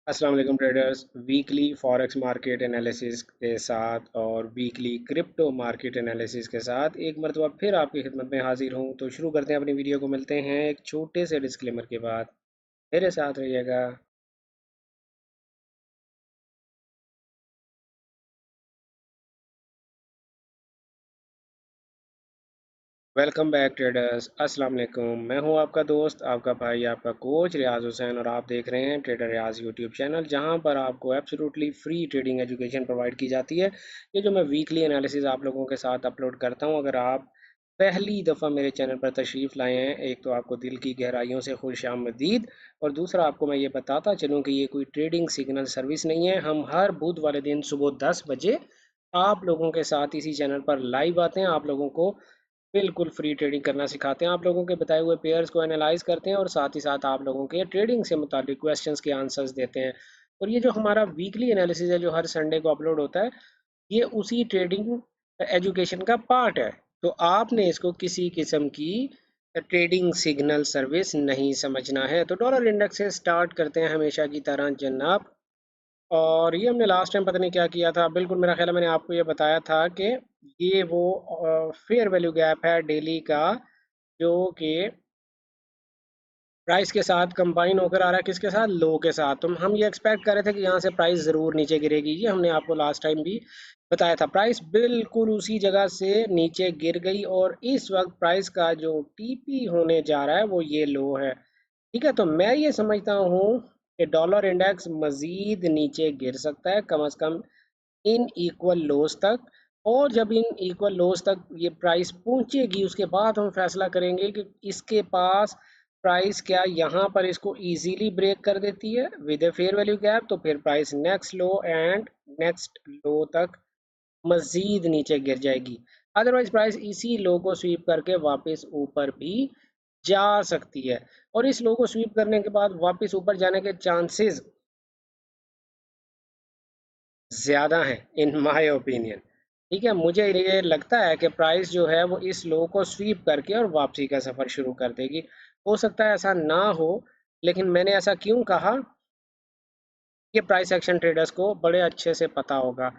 अस्सलाम वालेकुम traders. Weekly forex market analysis के साथ और वीकली क्रिप्टो मार्केट एनालिसिस के साथ एक मरतबा फिर आपकी खिदमत में हाजिर हूँ। तो शुरू करते हैं अपनी वीडियो को। मिलते हैं एक छोटे से डिस्क्लेमर के बाद। मेरे साथ रहिएगा। Welcome back traders. अस्सलाम वालेकुम। मैं हूं आपका दोस्त, आपका भाई, आपका कोच रियाज हुसैन और आप देख रहे हैं ट्रेडर रियाज यूट्यूब चैनल, जहां पर आपको absolutely free trading education provide की जाती है। ये जो मैं वीकली एनालिसिस आप लोगों के साथ अपलोड करता हूं, अगर आप पहली दफ़ा मेरे चैनल पर तशरीफ़ लाए हैं, एक तो आपको दिल की गहराइयों से खुश आमदीद। और दूसरा, आपको मैं ये बताता चलूँ कि ये कोई ट्रेडिंग सिग्नल सर्विस नहीं है। हम हर बुध वाले दिन सुबह 10 बजे आप लोगों के साथ इसी चैनल पर लाइव आते हैं। आप लोगों को बिल्कुल फ्री ट्रेडिंग करना सिखाते हैं, आप लोगों के बताए हुए पेयर्स को एनालाइज करते हैं और साथ ही साथ आप लोगों के ट्रेडिंग से मुताबिक क्वेश्चंस के आंसर्स देते हैं। और ये जो हमारा वीकली एनालिसिस है जो हर संडे को अपलोड होता है, ये उसी ट्रेडिंग एजुकेशन का पार्ट है। तो आपने इसको किसी किस्म की ट्रेडिंग सिग्नल सर्विस नहीं समझना है। तो डॉलर इंडेक्स से स्टार्ट करते हैं हमेशा की तरह जनाब। और ये हमने लास्ट टाइम पता नहीं क्या किया था, बिल्कुल मेरा ख्याल है मैंने आपको ये बताया था कि ये वो फेयर वैल्यू गैप है डेली का, जो कि प्राइस के साथ कंबाइन होकर आ रहा है। किसके साथ? लो के साथ। तो हम ये एक्सपेक्ट कर रहे थे कि यहाँ से प्राइस ज़रूर नीचे गिरेगी। ये हमने आपको लास्ट टाइम भी बताया था। प्राइस बिल्कुल उसी जगह से नीचे गिर गई और इस वक्त प्राइस का जो टीपी होने जा रहा है वो ये लो है। ठीक है, तो मैं ये समझता हूँ कि डॉलर इंडेक्स मज़ीद नीचे गिर सकता है, कम से कम इन इक्वल लोज तक। और जब इन इक्वल लोज तक ये प्राइस पहुंचेगी, उसके बाद हम फैसला करेंगे कि इसके पास प्राइस क्या यहाँ पर इसको इजीली ब्रेक कर देती है with a fair value gap, तो फिर price next low and next low तक मजीद नीचे गिर जाएगी। अदरवाइज प्राइस इसी लो को स्वीप करके वापस ऊपर भी जा सकती है। और इस लो को स्वीप करने के बाद वापस ऊपर जाने के चांसेस ज़्यादा हैं इन माय ओपिनियन। ठीक है, मुझे ये लगता है कि प्राइस जो है वो इस लो को स्वीप करके और वापसी का सफ़र शुरू कर देगी। हो सकता है ऐसा ना हो, लेकिन मैंने ऐसा क्यों कहा? ये प्राइस एक्शन ट्रेडर्स को बड़े अच्छे से पता होगा।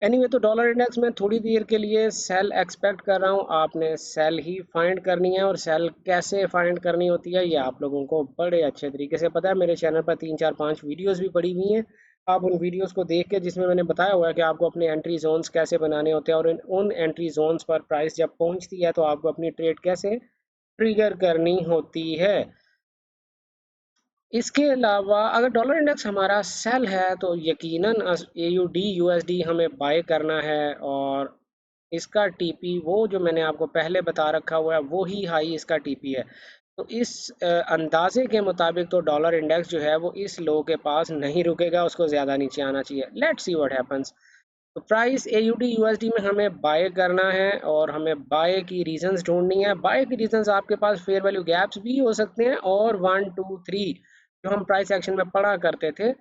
एनीवे, तो डॉलर इंडेक्स में थोड़ी देर के लिए सेल एक्सपेक्ट कर रहा हूँ। आपने सेल ही फाइंड करनी है, और सेल कैसे फाइंड करनी होती है ये आप लोगों को बड़े अच्छे तरीके से पता है। मेरे चैनल पर 3 4 5 वीडियोस भी पड़ी हुई हैं। आप उन वीडियोस को देख के, जिसमें मैंने बताया हुआ है कि आपको अपने एंट्री जोन्स कैसे बनाने होते हैं और उन एंट्री जोन्स पर प्राइस जब पहुंचती है तो आपको अपनी ट्रेड कैसे ट्रिगर करनी होती है। इसके अलावा अगर डॉलर इंडेक्स हमारा सेल है तो यकीनन AUD USD हमें बाय करना है। और इसका टीपी वो जो मैंने आपको पहले बता रखा हुआ है वो ही हाई इसका टीपी है। तो इस अंदाजे के मुताबिक तो डॉलर इंडेक्स जो है वो इस लो के पास नहीं रुकेगा, उसको ज़्यादा नीचे आना चाहिए। Let's see what happens. तो प्राइस AUD USD में हमें बाय करना है और हमें बाय की रीजंस ढूंढनी है। बाय की रीजंस आपके पास फेयर वैल्यू गैप्स भी हो सकते हैं, और 1 2 3 जो हम प्राइस एक्शन में पढ़ा करते थे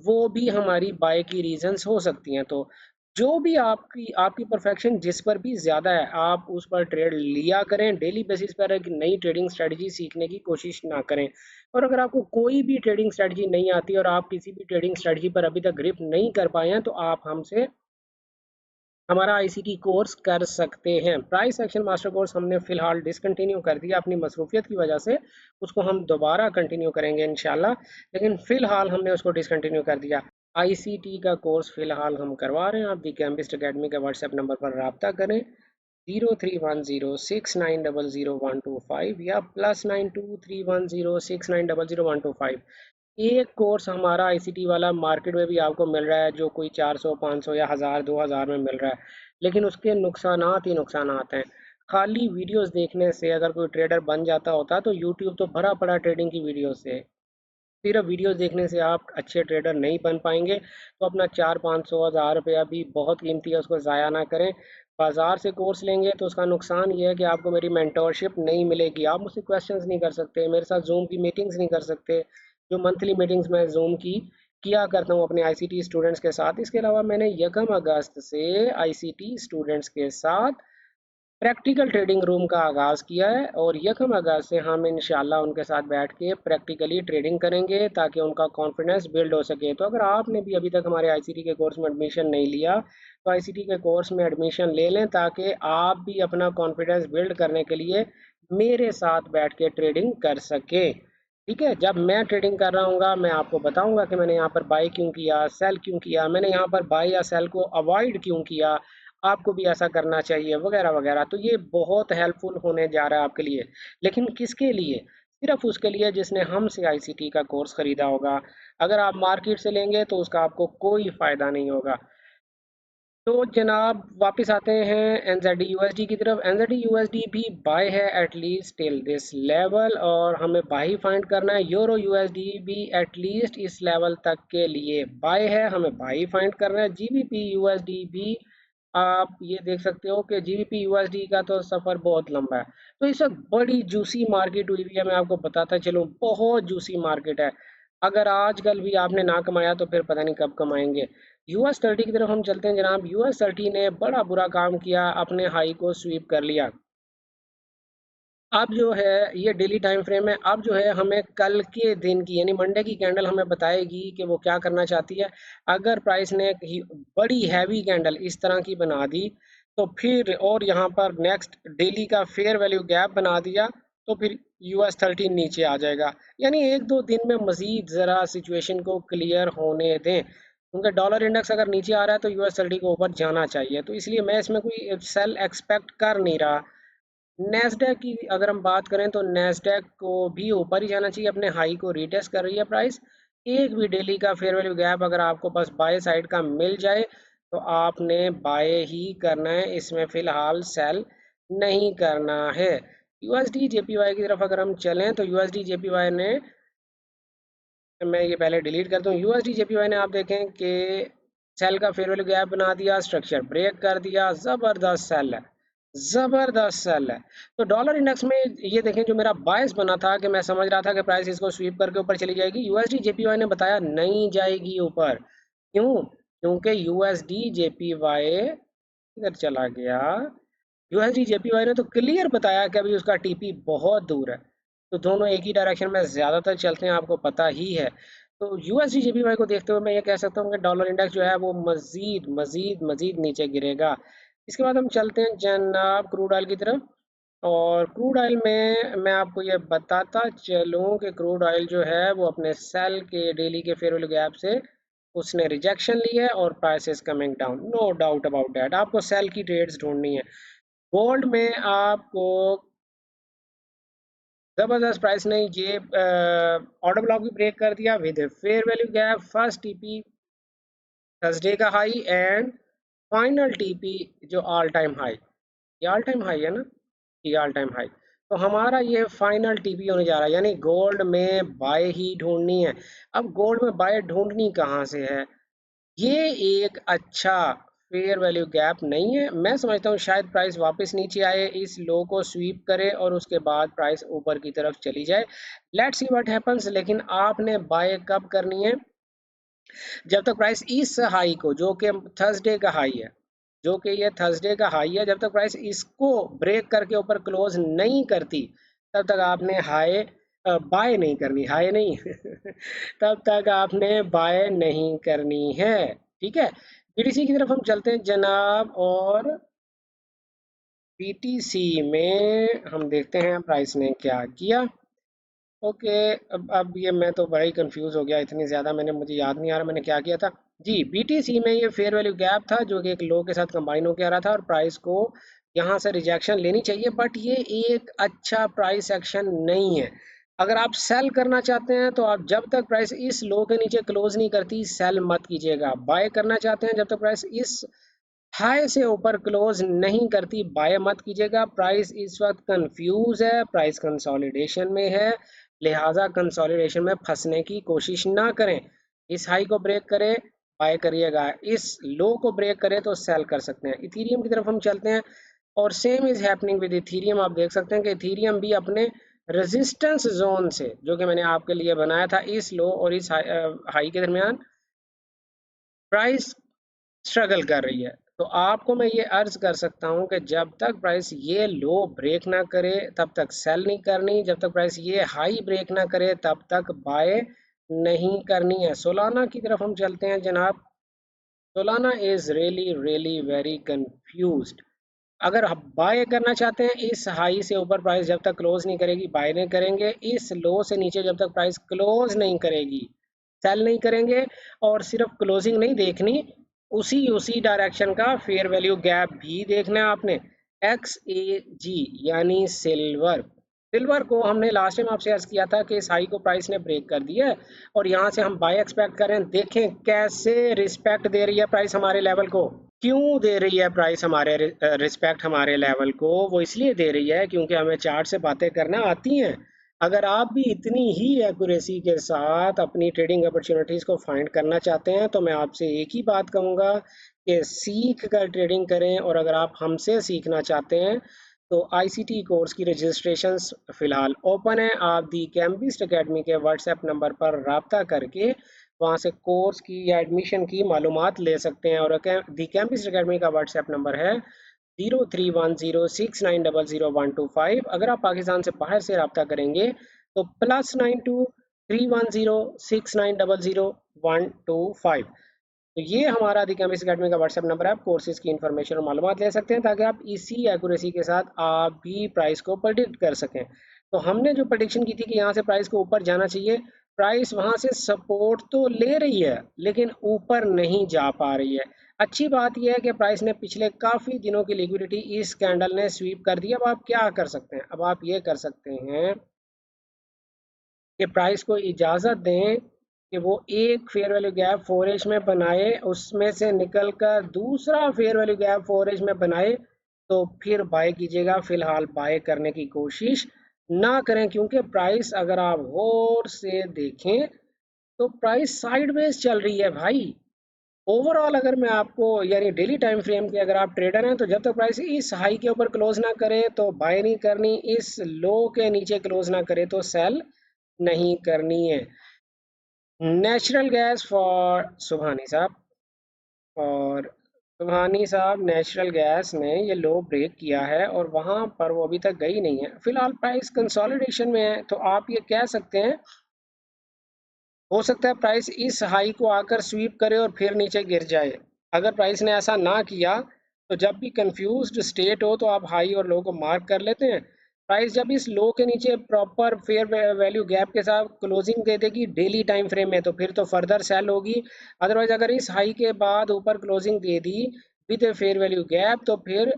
वो भी हमारी बाय की रीजंस हो सकती हैं। तो जो भी आपकी आपकी परफेक्शन जिस पर भी ज़्यादा है, आप उस पर ट्रेड लिया करें। डेली बेसिस पर एक नई ट्रेडिंग स्ट्रेटजी सीखने की कोशिश ना करें। और अगर आपको कोई भी ट्रेडिंग स्ट्रेटजी नहीं आती और आप किसी भी ट्रेडिंग स्ट्रेटजी पर अभी तक ग्रिप नहीं कर पाए हैं, तो आप हमसे हमारा ICT कोर्स कर सकते हैं। प्राइस एक्शन मास्टर कोर्स हमने फ़िलहाल डिसकंटिन्यू कर दिया अपनी मसरूफियत की वजह से। उसको हम दोबारा कंटिन्यू करेंगे इंशाल्लाह, लेकिन फ़िलहाल हमने उसको डिसकंटिन्यू कर दिया। ICT का कोर्स फ़िलहाल हम करवा रहे हैं। आप दी कैम्बिस्ट अकेडमी के व्हाट्सएप नंबर पर रब्ता करें, 031069000125 या +923106900125। एक कोर्स हमारा ICT वाला मार्केट में भी आपको मिल रहा है, जो कोई 400 500 या 1000 2000 में मिल रहा है, लेकिन उसके नुकसानात ही नुकसानात हैं। खाली वीडियोस देखने से अगर कोई ट्रेडर बन जाता होता तो यूट्यूब तो भरा पड़ा ट्रेडिंग की वीडियो से। सिर्फ वीडियोस देखने से आप अच्छे ट्रेडर नहीं बन पाएंगे। तो अपना 4 500 1000 रुपया भी बहुत कीमती है, उसको ज़ाया ना करें। बाज़ार से कोर्स लेंगे तो उसका नुकसान ये है कि आपको मेरी मेंटोरशिप नहीं मिलेगी, आप मुझसे क्वेश्चंस नहीं कर सकते, मेरे साथ जूम की मीटिंग्स नहीं कर सकते, जो मंथली मीटिंग्स मैं जूम की किया करता हूँ अपने ICT स्टूडेंट्स के साथ। इसके अलावा मैंने 1 अगस्त से ICT स्टूडेंट्स के साथ प्रैक्टिकल ट्रेडिंग रूम का आगाज़ किया है और यकम अगस्त से हम इंशाल्लाह उनके साथ बैठ के प्रैक्टिकली ट्रेडिंग करेंगे ताकि उनका कॉन्फिडेंस बिल्ड हो सके। तो अगर आपने भी अभी तक हमारे आईसीटी के कोर्स में एडमिशन नहीं लिया तो आईसीटी के कोर्स में एडमिशन ले लें ताकि आप भी अपना कॉन्फिडेंस बिल्ड करने के लिए मेरे साथ बैठ के ट्रेडिंग कर सके। ठीक है, जब मैं ट्रेडिंग कर रहा हूँ मैं आपको बताऊंगा कि मैंने यहाँ पर बाई क्यों किया, सेल क्यों किया, मैंने यहाँ पर बाई या सेल को अवॉइड क्यों किया, आपको भी ऐसा करना चाहिए वगैरह वगैरह। तो ये बहुत हेल्पफुल होने जा रहा है आपके लिए। लेकिन किसके लिए? सिर्फ उसके लिए जिसने हमसे आईसीटी का कोर्स खरीदा होगा। अगर आप मार्केट से लेंगे तो उसका आपको कोई फ़ायदा नहीं होगा। तो जनाब वापस आते हैं एनजेडी यूएसडी की तरफ। एनजेडी यूएसडी भी बाय है एटलीस्ट टिल दिस लेवल और हमें बाई फाइंड करना है। यूरो यूएसडी भी एटलीस्ट इस लेवल तक के लिए बाय है, हमें बाई फाइंड करना है। जीबीपी यूएसडी भी आप ये देख सकते हो कि जीबीपी यूएसडी का तो सफ़र बहुत लंबा है। तो इस वक्त बड़ी जूसी मार्केट हुई हुई है, मैं आपको बताता चलूँ बहुत जूसी मार्केट है। अगर आजकल भी आपने ना कमाया तो फिर पता नहीं कब कमाएंगे। US 30 की तरफ हम चलते हैं जनाब। US 30 ने बड़ा बुरा काम किया, अपने हाई को स्वीप कर लिया। अब जो है ये डेली टाइम फ्रेम है। अब जो है हमें कल के दिन की यानी मंडे की कैंडल हमें बताएगी कि वो क्या करना चाहती है। अगर प्राइस ने एक बड़ी हैवी कैंडल इस तरह की बना दी तो फिर और यहाँ पर नेक्स्ट डेली का फेयर वैल्यू गैप बना दिया तो फिर US 30 नीचे आ जाएगा। यानी एक दो दिन में मजीद ज़रा सिचुएशन को क्लियर होने दें, क्योंकि डॉलर इंडेक्स अगर नीचे आ रहा है तो US 30 को ऊपर जाना चाहिए। तो इसलिए मैं इसमें कोई सेल एक्सपेक्ट कर नहीं रहा। नेस्डैक की अगर हम बात करें तो नेस्डैक को भी ऊपर ही जाना चाहिए, अपने हाई को रीटेस्ट कर रही है प्राइस। एक भी डेली का फेयर वैल्यू गैप अगर आपको बस बाय साइड का मिल जाए तो आपने बाय ही करना है, इसमें फ़िलहाल सेल नहीं करना है। यूएसडी जेपीवाई की तरफ अगर हम चलें तो यूएसडी जेपीवाई ने, मैं ये पहले डिलीट करता हूँ, यूएसडी जेपीवाई ने आप देखें कि सेल का फेयर वैल्यू गैप बना दिया, स्ट्रक्चर ब्रेक कर दिया, ज़बरदस्त सेल है, ज़बरदस्त सेल है। तो डॉलर इंडेक्स में ये देखें जो मेरा बायस बना था कि मैं समझ रहा था कि प्राइस इसको स्वीप करके ऊपर चली जाएगी, यूएसडी जेपीवाई ने बताया नहीं जाएगी ऊपर। क्यों? क्योंकि यूएसडी जेपीवाई इधर चला गया। यूएसडी जेपीवाई ने तो क्लियर बताया कि अभी उसका टीपी बहुत दूर है। तो दोनों एक ही डायरेक्शन में ज़्यादातर चलते हैं, आपको पता ही है। तो यूएसडी जेपीवाई को देखते हुए मैं ये कह सकता हूँ कि डॉलर इंडेक्स जो है वो मज़ीद मज़ीद मज़ीद नीचे गिरेगा। इसके बाद हम चलते हैं जनाब क्रूड ऑयल की तरफ। और क्रूड ऑयल में मैं आपको ये बताता चलूँ कि क्रूड ऑयल जो है वो अपने सेल के डेली के फेयर वैल्यू गैप से उसने रिजेक्शन ली है और price is coming down, no doubt about that. आपको सेल की ट्रेड्स ढूंढनी है। गोल्ड में आपको जबरदस्त प्राइस ने ये ऑर्डर ब्लॉक भी ब्रेक कर दिया with fair value gap, first TP Thursday का हाई एंड फाइनल टीपी जो ऑल टाइम हाई। ये ऑल टाइम हाई है ना, ये ऑल टाइम हाई। तो हमारा ये फाइनल टीपी होने जा रहा है, यानी गोल्ड में बाय ही ढूंढनी है। अब गोल्ड में बाय ढूंढनी कहाँ से है? ये एक अच्छा फेयर वैल्यू गैप नहीं है। मैं समझता हूँ शायद प्राइस वापस नीचे आए, इस लो को स्वीप करे और उसके बाद प्राइस ऊपर की तरफ चली जाए। Let's see what happens. लेकिन आपने बाय कब करनी है? जब तक प्राइस इस हाई को, जो कि थर्सडे का हाई है, जो कि ये थर्सडे का हाई है, जब तक प्राइस इसको ब्रेक करके ऊपर क्लोज नहीं करती तब तक आपने हाई बाय नहीं करनी, हाई नहीं तब तक आपने बाय नहीं करनी है। ठीक है, बीटीसी की तरफ हम चलते हैं जनाब। और बीटीसी में हम देखते हैं प्राइस ने क्या किया। ओके, अब ये मैं तो बड़ा ही कंफ्यूज हो गया, इतनी ज़्यादा मुझे याद नहीं आ रहा मैंने क्या किया था। जी, बीटीसी में ये फेयर वैल्यू गैप था जो कि एक लो के साथ कंबाइन होकर आ रहा था और प्राइस को यहाँ से रिजेक्शन लेनी चाहिए, बट ये एक अच्छा प्राइस एक्शन नहीं है। अगर आप सेल करना चाहते हैं तो आप जब तक प्राइस इस लो के नीचे क्लोज नहीं करती सेल मत कीजिएगा। बाय करना चाहते हैं जब तक प्राइस इस हाई से ऊपर क्लोज नहीं करती बाय मत कीजिएगा। प्राइस इस वक्त कंफ्यूज है, प्राइस कंसोलिडेशन में है, लिहाजा कंसोलिडेशन में फंसने की कोशिश ना करें। इस हाई को ब्रेक करे बाय करिएगा, इस लो को ब्रेक करे तो सेल कर सकते हैं। इथीरियम की तरफ हम चलते हैं और same is happening with Ethereum. आप देख सकते हैं कि इथीरियम भी अपने रेजिस्टेंस जोन से, जो कि मैंने आपके लिए बनाया था, इस लो और इस हाई के दरमियान प्राइस स्ट्रगल कर रही है। तो आपको मैं ये अर्ज कर सकता हूँ कि जब तक प्राइस ये लो ब्रेक ना करे तब तक सेल नहीं करनी, जब तक प्राइस ये हाई ब्रेक ना करे तब तक बाय नहीं करनी है। सोलाना की तरफ हम चलते हैं जनाब। Solana is really really very confused. अगर आप बाय करना चाहते हैं, इस हाई से ऊपर प्राइस जब तक क्लोज नहीं करेगी बाय नहीं करेंगे, इस लो से नीचे जब तक प्राइस क्लोज नहीं करेगी सेल नहीं करेंगे। और सिर्फ क्लोजिंग नहीं देखनी, उसी उसी डायरेक्शन का फेयर वैल्यू गैप भी देखना है आपने। एक्स ए जी यानी सिल्वर, सिल्वर को हमने लास्ट टाइम आपसे अर्ज किया था कि इस हाई को प्राइस ने ब्रेक कर दिया है और यहाँ से हम बाय एक्सपेक्ट कर रहे हैं। देखें कैसे रिस्पेक्ट दे रही है प्राइस हमारे लेवल को। क्यों दे रही है प्राइस हमारे रिस्पेक्ट हमारे लेवल को? वो इसलिए दे रही है क्योंकि हमें चार्ट से बातें करना आती हैं। अगर आप भी इतनी ही एक्यूरेसी के साथ अपनी ट्रेडिंग अपॉर्चुनिटीज़ को फाइंड करना चाहते हैं तो मैं आपसे एक ही बात कहूँगा कि सीख कर ट्रेडिंग करें। और अगर आप हमसे सीखना चाहते हैं तो आईसीटी कोर्स की रजिस्ट्रेशंस फ़िलहाल ओपन है। आप दी कैम्बिस्ट एकेडमी के व्हाट्सएप नंबर पर रब्ता करके वहाँ से कोर्स की या एडमिशन की मालूमात ले सकते हैं। और दी कैम्बिस्ट एकेडमी का व्हाट्सएप नंबर है 031069000125। अगर आप पाकिस्तान से बाहर से रब्ता करेंगे तो +92 3106900125। तो ये हमारा दी कैम्बिस्ट एकेडमी का व्हाट्सएप नंबर है। आप कोर्सेज की इन्फॉर्मेशन और मालूमात ले सकते हैं ताकि आप इसी एक्यूरेसी के साथ आप भी प्राइस को प्रेडिक्ट कर सकें। तो हमने जो प्रेडिक्शन की थी कि यहाँ से प्राइस को ऊपर जाना चाहिए, प्राइस वहाँ से सपोर्ट तो ले रही है लेकिन ऊपर नहीं जा पा रही है। अच्छी बात यह है कि प्राइस ने पिछले काफ़ी दिनों की लिक्विडिटी इस कैंडल ने स्वीप कर दी। अब आप क्या कर सकते हैं? अब आप ये कर सकते हैं कि प्राइस को इजाज़त दें कि वो एक फेयर वैल्यू गैप 4H में बनाए, उसमें से निकल कर दूसरा फेयर वैल्यू गैप 4H में बनाए तो फिर बाय कीजिएगा। फिलहाल बाय करने की कोशिश ना करें क्योंकि प्राइस अगर आप गौर से देखें तो प्राइस साइडवेज चल रही है भाई। ओवरऑल अगर मैं आपको यानी डेली टाइम फ्रेम के अगर आप ट्रेडर हैं तो जब तक प्राइस इस हाई के ऊपर क्लोज ना करे तो बाय नहीं करनी, इस लो के नीचे क्लोज ना करे तो सेल नहीं करनी है। नेचुरल गैस फॉर सुबहानी साहब, और सुबहानी साहब नेचुरल गैस ने ये लो ब्रेक किया है और वहाँ पर वो अभी तक गई नहीं है। फिलहाल प्राइस कंसोलिडेशन में है तो आप ये कह सकते हैं हो सकता है प्राइस इस हाई को आकर स्वीप करे और फिर नीचे गिर जाए। अगर प्राइस ने ऐसा ना किया तो जब भी कंफ्यूज्ड स्टेट हो तो आप हाई और लो को मार्क कर लेते हैं। प्राइस जब इस लो के नीचे प्रॉपर फेयर वैल्यू गैप के साथ क्लोजिंग दे देगी डेली टाइम फ्रेम में तो फिर तो फर्दर सेल होगी। अदरवाइज अगर इस हाई के बाद ऊपर closing they the with fair value gap तो फिर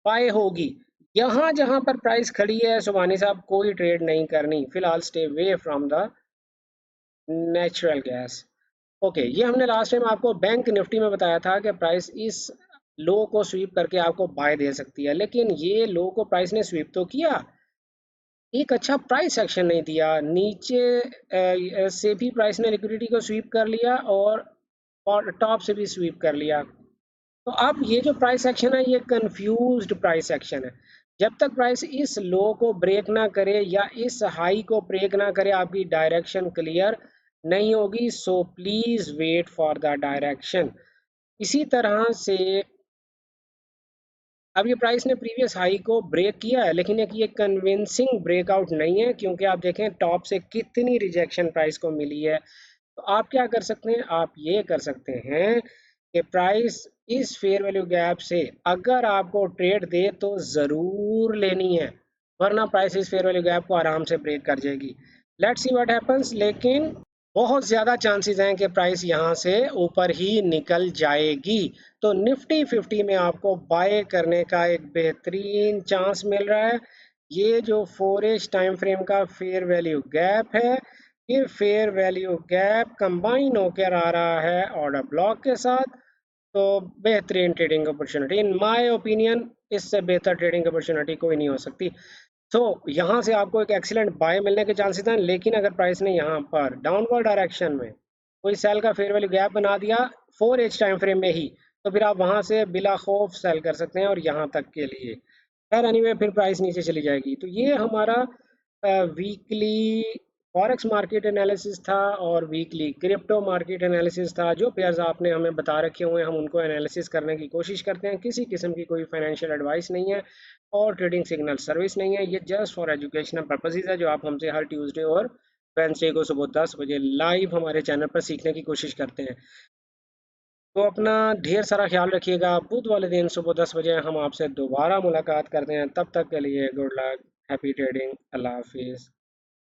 बाय होगी। यहाँ जहाँ पर प्राइस खड़ी है सुबहानी साहब कोई ट्रेड नहीं करनी, फिलहाल stay way from the natural gas. Okay, ये हमने लास्ट टाइम आपको बैंक निफ्टी में बताया था कि प्राइस इस लो को स्वीप करके आपको बाय दे सकती है, लेकिन ये लो को प्राइस ने स्वीप तो किया, एक अच्छा प्राइस एक्शन नहीं दिया। नीचे से भी प्राइस ने लिक्विडिटी को स्वीप कर लिया और टॉप से भी स्वीप कर लिया। तो अब ये जो प्राइस एक्शन है ये कंफ्यूज्ड प्राइस एक्शन है। जब तक प्राइस इस लो को ब्रेक ना करे या इस हाई को ब्रेक ना करे आपकी डायरेक्शन क्लियर नहीं होगी। So please wait for the direction. इसी तरह से अब ये प्राइस ने प्रीवियस हाई को ब्रेक किया है लेकिन एक ये कन्विंसिंग ब्रेकआउट नहीं है क्योंकि आप देखें टॉप से कितनी रिजेक्शन प्राइस को मिली है। तो आप क्या कर सकते हैं? आप ये कर सकते हैं कि प्राइस इस फेयर वैल्यू गैप से अगर आपको ट्रेड दे तो ज़रूर लेनी है, वरना प्राइस इस फेयर वैल्यू गैप को आराम से ब्रेक कर जाएगी। लेट्स सी व्हाट हैपेंस, लेकिन बहुत ज़्यादा चांसेस हैं कि प्राइस यहाँ से ऊपर ही निकल जाएगी। तो निफ्टी 50 में आपको बाय करने का एक बेहतरीन चांस मिल रहा है। ये जो 4H टाइम फ्रेम का फेयर वैल्यू गैप है, ये फेयर वैल्यू गैप कंबाइन होकर आ रहा है ऑर्डर ब्लॉक के साथ। तो बेहतरीन trading opportunity in my opinion, इससे बेहतर ट्रेडिंग अपॉर्चुनिटी कोई नहीं हो सकती। तो यहाँ से आपको एक एक्सीलेंट बाय मिलने के चांसेस हैं, लेकिन अगर प्राइस ने यहाँ पर डाउनवर्ड डायरेक्शन में कोई सेल का फेयर वैल्यू गैप बना दिया 4H टाइम फ्रेम में ही तो फिर आप वहाँ से बिला खौफ सेल कर सकते हैं और यहाँ तक के लिए खैर एनीवे फिर प्राइस नीचे चली जाएगी। तो ये हमारा वीकली फॉरेक्स मार्केट एनालिसिस था और वीकली क्रिप्टो मार्केट एनालिसिस था। जो पेयर्स आपने हमें बता रखे हुए हैं हम उनको एनालिसिस करने की कोशिश करते हैं। किसी किस्म की कोई फाइनेंशियल एडवाइस नहीं है और ट्रेडिंग सिग्नल सर्विस नहीं है। ये जस्ट फॉर एजुकेशनल पर्पसेज है, जो आप हमसे हर ट्यूसडे और वेंसडे को सुबह 10 बजे लाइव हमारे चैनल पर सीखने की कोशिश करते हैं। तो अपना ढेर सारा ख्याल रखिएगा। बुध वाले दिन सुबह 10 बजे हम आपसे दोबारा मुलाकात करते हैं। तब तक के लिए गुड लक, हैप्पी ट्रेडिंग, अल्लाह हाफिज़।